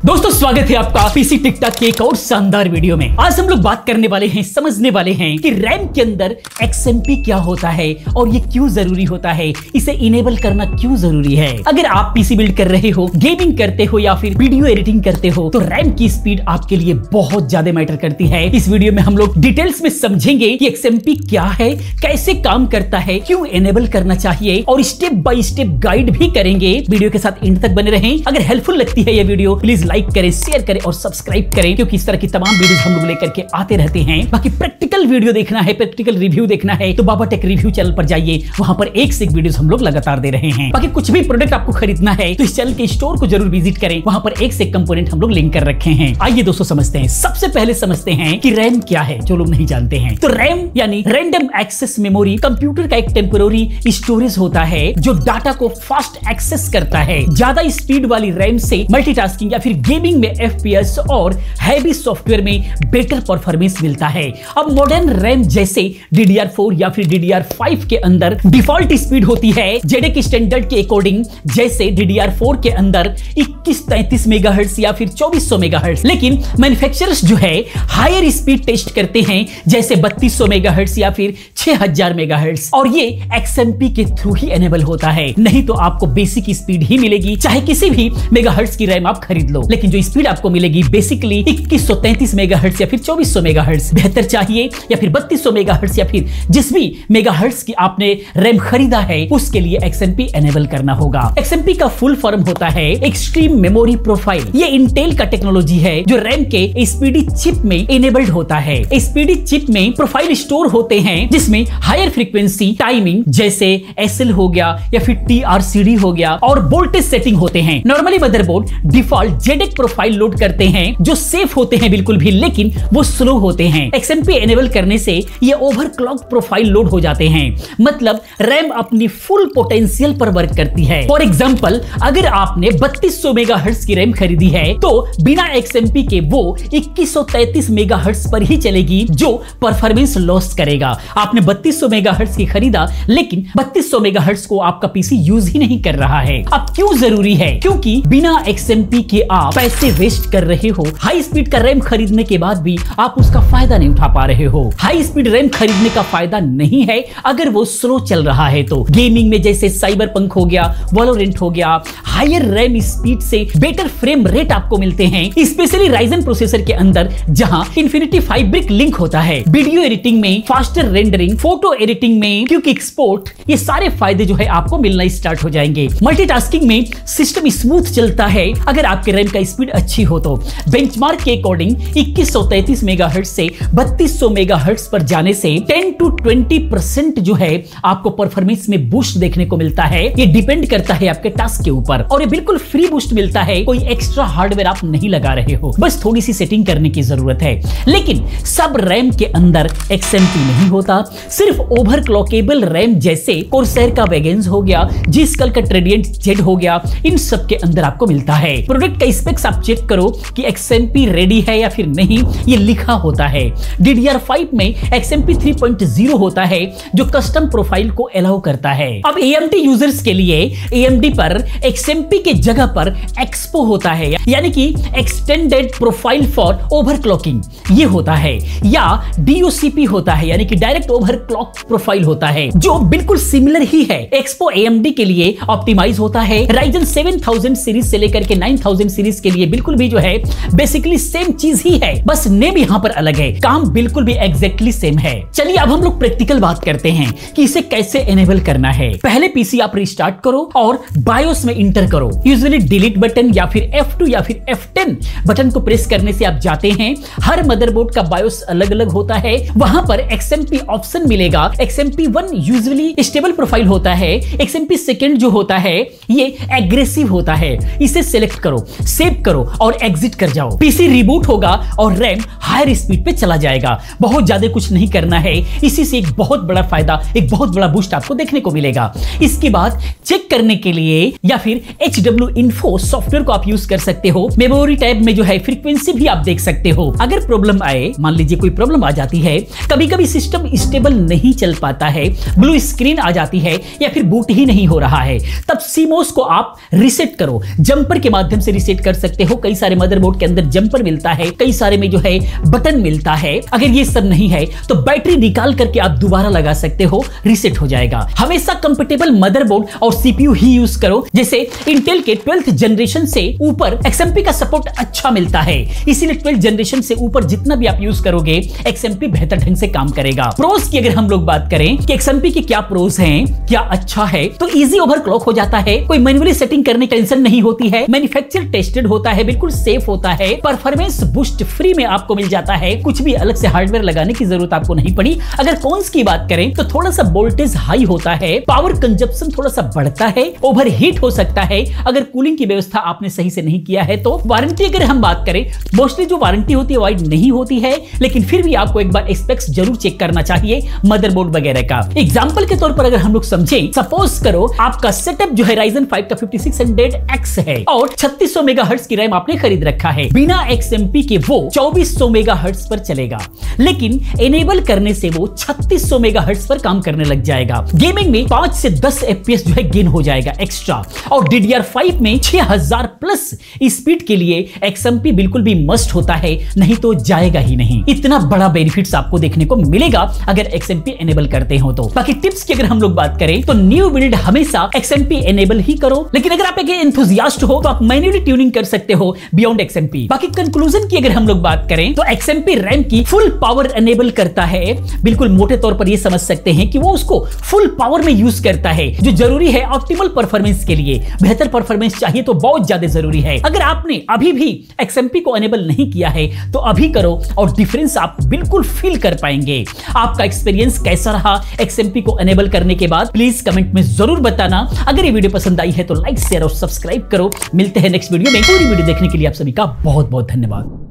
दोस्तों स्वागत है आपका पीसी टिकटॉक के एक और शानदार वीडियो में। आज हम लोग बात करने वाले हैं, समझने वाले हैं कि रैम के अंदर XMP क्या होता है और ये क्यों जरूरी होता है, इसे इनेबल करना क्यों जरूरी है। अगर आप पीसी बिल्ड कर रहे हो, गेमिंग करते हो या फिर वीडियो एडिटिंग करते हो तो रैम की स्पीड आपके लिए बहुत ज्यादा मैटर करती है। इस वीडियो में हम लोग डिटेल्स में समझेंगे कि XMP क्या है, कैसे काम करता है, क्यों इनेबल करना चाहिए और स्टेप बाय स्टेप गाइड भी करेंगे। वीडियो के साथ एंड तक बने रहें। अगर हेल्पफुल लगती है ये वीडियो प्लीज लाइक करें, शेयर करें और सब्सक्राइब करें, क्योंकि इस तरह की तमाम वीडियोस हम लोग लेकर के आते रहते हैं। बाकी प्रैक्टिकल वीडियो देखना है, प्रैक्टिकल रिव्यू देखना है तो बाबा टेक रिव्यू चैनल पर जाइए, वहां पर एक से एक वीडियोस हम लोग लगातार दे रहे हैं। बाकी कुछ भी प्रोडक्ट आपको खरीदना है तो इस चैनल के स्टोर को जरूर विजिट करें, वहां पर एक से एक कंपोनेंट हम लोग लिंक कर रखे हैं। आइए दोस्तों समझते हैं। सबसे पहले समझते हैं कि रैम क्या है, जो लोग नहीं जानते हैं। तो रैम यानी रैंडम एक्सेस मेमोरी, कंप्यूटर का एक टेम्पोररी स्टोरेज होता है जो डाटा को फास्ट एक्सेस करता है। ज्यादा स्पीड वाली रैम से मल्टीटास्किंग या फिर गेमिंग में FPS और हैवी सॉफ्टवेयर में बेटर परफॉर्मेंस मिलता है। अब मॉडर्न रैम जैसे DDR4 या फिर DDR5 के अंदर डिफॉल्ट स्पीड होती है ZX स्टैंडर्ड के अकॉर्डिंग, जैसे DDR4 के अंदर 2133 मेगाहर्ट्ज या फिर 2400 मेगाहर्ट्ज। लेकिन मैन्युफैक्चरर्स जो है हायर स्पीड टेस्ट करते हैं, जैसे 3200 मेगाहर्ट्ज या फिर 6000 मेगाहर्ट्ज, और ये XMP के थ्रू ही एनेबल होता है। नहीं तो आपको बेसिक स्पीड ही मिलेगी, चाहे किसी भी मेगाहर्ट्ज की रैम आप खरीद लो, लेकिन जो स्पीड आपको मिलेगी बेसिकली 2133 मेगाहर्ट्ज या फिर 2400 मेगाहर्ट्ज। बेहतर चाहिए या फिर 3200 मेगाहर्ट्ज या फिर जिस भी मेगाहर्ट्ज की आपने रैम खरीदा है उसके लिए XMP एनेबल करना होगा। XMP का फुल फॉर्म होता है एक्सट्रीम मेमोरी प्रोफाइल। ये इंटेल का टेक्नोलॉजी है जो रैम के स्पीडी चिप में इनेबल्ड होता है। स्पीडी चिप में प्रोफाइल स्टोर होते हैं जिसमें हायर फ्रीक्वेंसी टाइमिंग जैसे SL हो गया या फिर TRCD हो गया और वोल्टेज सेटिंग होते हैं। Normally motherboard default ZX profile load करते हैं जो सेफ होते हैं बिल्कुल भी, लेकिन वो स्लो होते हैं। XMP एनेबल करने से ये ओवरक्लॉक प्रोफाइल लोड हो जाते हैं, मतलब रैम अपनी फुल पोटेंशियल पर वर्क करती है। फॉर एग्जांपल अगर आपने 3200 मेगाहर्ट्ज की रैम खरीदी है तो बिना XMP के वो 2133 मेगाहर्ट्ज पर ही चलेगी, जो परफॉर्मेंस लॉस करेगा। आपने 3200 मेगाहर्ट्ज की खरीदा लेकिन 3200 मेगाहर्ट्ज को आपका पीसी यूज ही नहीं कर रहा है। अब क्यों जरूरी है? क्योंकि बिना XMP के आप पैसे वेस्ट कर रहे हो। हाई स्पीड का रैम खरीदने के बाद भी आप उसका फायदा नहीं उठा पा रहे हो। हाई स्पीड रैम खरीदने का फायदा नहीं है अगर वो स्लो चल रहा है तो। गेमिंग में जैसे साइबरपंक हो गया, वैलोरेंट हो गया, हायर रैम स्पीड से बेटर फ्रेम रेट आपको मिलते हैं, स्पेशली राइजन प्रोसेसर के अंदर जहां Infinity Fabric लिंक होता है। वीडियो एडिटिंग में फास्टर रेंडरिंग, फोटो एडिटिंग में क्विक एक्सपोर्ट, ये सारे फायदे जो है आपको मिलना स्टार्ट हो जाएंगे। मल्टीटास्किंग में सिस्टम स्मूथ चलता है अगर आपके रैम का स्पीड अच्छी हो तो। बेंचमार्क के अकॉर्डिंग 2133 मेगाहर्ट्ज से 3200 मेगाहर्ट्ज पर जाने से 10 to 20% जो है आपको परफॉर्मेंस में बूस्ट देखने को मिलता है। ये डिपेंड करता है आपके टास्क के ऊपर और ये बिल्कुल फ्री बूस्ट मिलता है, कोई एक्स्ट्रा हार्डवेयर आप नहीं लगा रहे हो, बस थोड़ी सी सेटिंग करने की जरूरत है। लेकिन सब रैम के अंदर XMP नहीं होता, सिर्फ ओवरक्लॉकेबल रैम जैसे कोर्सैर का वेगेंस हो गया, G-Skill का Trident Z हो गया, इन सब के अंदर आपको मिलता है। प्रोडक्ट का स्पेक्स आप चेक करो कि XMP रेडी है या फिर नहीं, ये लिखा होता है। DDR5 में XMP 3.0 होता है जो कस्टम प्रोफाइल को अलाउ करता है। अब AMD यूजर्स के लिए AMD पर XMP के जगह पर एक्सपो होता है, यानी कि एक्सटेंडेड प्रोफाइल फॉर ओवरक्लॉकिंग ये होता है, या DOCP होता है यानी कि डायरेक्ट ओवरक्लॉक प्रोफाइल होता है, जो बिल्कुल सिमिलर ही है। एक्सपो AMD के लिए ऑप्टिमाइज होता है। Ryzen 7000 सीरीज से लेकर के 9000 सीरीज के लिए बिल्कुल भी जो है बेसिकली सेम चीज ही है, बस नेम यहां पर अलग है, काम बिल्कुल भी एग्जैक्टली सेम है। चलिए अब हम लोग प्रैक्टिकल बात करते हैं कि इसे कैसे एनेबल करना है। पहले पीसी आप रिस्टार्ट करो और बायोस में इंटर करो। यूजुअली डिलीट बटन या फिर F2 या फिर F10 बटन को प्रेस करने से आप जाते हैं। हर मदरबोर्ड का बायोस अलग अलग होता है, वहां पर XMP ऑप्शन मिलेगा। XMP 1 यूजुअली स्टेबल प्रोफाइल होता है, XMP 2 जो होता है ये एग्रेसिव होता है। इसे सिलेक्ट करो, सेव करो और एग्जिट कर जाओ। पीसी रिबूट होगा और रैम हायर स्पीड पे चला जाएगा। बहुत ज्यादा कुछ नहीं करना है, इसी से एक बहुत बड़ा फायदा, एक बहुत बड़ा बूस्ट आपको देखने को मिलेगा। इसके बाद चेक करने के लिए या फिर HW Info सॉफ्टवेयर को आप यूज कर सकते हो। मेमोरी टैब में जो है फ्रीक्वेंसी भी आप देख सकते हो। अगर प्रॉब्लम आए, मान लीजिए कोई प्रॉब्लम आ जाती है, कभी कभी सिस्टम स्टेबल नहीं चल पाता है, ब्लू स्क्रीन आ जाती है या फिर बूट ही नहीं हो रहा है, तब CMOS को आप रिसेट करो, जंपर के माध्यम से रिसेट कर कर सकते हो, कई सारे मदरबोर्ड के अंदर जंपर मिलता है, कई सारे में जो है बटन मिलता है। अगर ये सब नहीं है तो बैटरी निकाल करके आप दोबारा लगा सकते हो, रीसेट हो जाएगा। हमेशा कंपैटिबल मदरबोर्ड और सीपीयू ही यूज करो। जैसे इंटेल के 12th जनरेशन से ऊपर XMP का सपोर्ट अच्छा मिलता है, इसीलिए 12th जनरेशन से ऊपर जितना भी आप यूज करोगे XMP बेहतर ढंग से काम करेगा। प्रोस की अगर हम लोग बात करें कि XMP के क्या प्रोस हैं, क्या अच्छा है, तो इजी ओवरक्लॉक हो जाता है, कोई मैन्युअली सेटिंग करने की टेंशन नहीं होती है, मैन्युफैक्चर टेस्टेड होता है, बिल्कुल सेफ होता है, परफॉर्मेंस बूस्ट फ्री में आपको मिल जाता है, कुछ भी अलग से हार्डवेयर लगाने की जरूरत आपको नहीं पड़ी। अगर कॉन्स की बात करें तो थोड़ा सा वोल्टेज हाई होता है, पावर कंजप्शन थोड़ा सा बढ़ता है, ओवरहीट हो सकता है अगर कूलिंग की व्यवस्था आपने सही से नहीं किया है तो। वारंटी अगर हम बात करें, मोस्टली जो वारंटी होती है वाइड नहीं होती है, लेकिन फिर भी आपको एक बार स्पेक्स जरूर चेक करना चाहिए मदरबोर्ड वगैरह का। एग्जांपल के तौर पर अगर हम लोग समझें, सपोज करो आपका सेटअप जो है Ryzen 5 का 5600X है और 3600 मेगाहर्ट्ज की रैम आपने खरीद रखा है, बिना XMP के वो 2400 मेगाहर्ट्ज पर चलेगा, लेकिन एनेबल करने से वो 3600 मेगाहर्ट्ज पर काम करने लग जाएगा। गेमिंग में 5 से 10 FPS जो है गेन हो जाएगा एक्स्ट्रा, और DDR5 में 6000 प्लस स्पीड के लिए XMP बिल्कुल भी मस्ट होता है, नहीं तो जाएगा ही नहीं। इतना बड़ा बेनिफिट्स आपको देखने को मिलेगा अगर XMP एनेबल करते हो तो। बाकी टिप्स की अगर हम लोग बात करें तो न्यू बिल्ड हमेशा XMP एनेबल ही करो, लेकिन अगर आप एक एंथुसियास्ट हो तो आप मैन्युअली ट्यूनिंग कर सकते हो बियॉन्ड XMP। बाकी कंक्लूजन की अगर हम लोग बात करें तो XMP रैम की फुल पावर एनेबल करता है, बिल्कुल मोटे तौर पर ये समझ सकते हैं कि वो उसको फुल पावर में यूज करता है, जो जरूरी है ऑप्टिमल परफॉर्मेंस के लिए। बेहतर परफॉर्मेंस चाहिए तो बहुत ज्यादा जरूरी है। अगर आपने अभी भी XMP को एनेबल नहीं किया है तो अभी करो और डिफरेंस आप बिल्कुल फील कर पाएंगे। आपका एक्सपीरियंस कैसा रहा XMP को एनेबल करने के बाद, प्लीज कमेंट में जरूर बताना। अगर ये वीडियो पसंद आई है तो लाइक शेयर और सब्सक्राइब करो। मिलते हैं नेक्स्ट वीडियो में। पूरी वीडियो देखने के लिए आप सभी का बहुत बहुत धन्यवाद।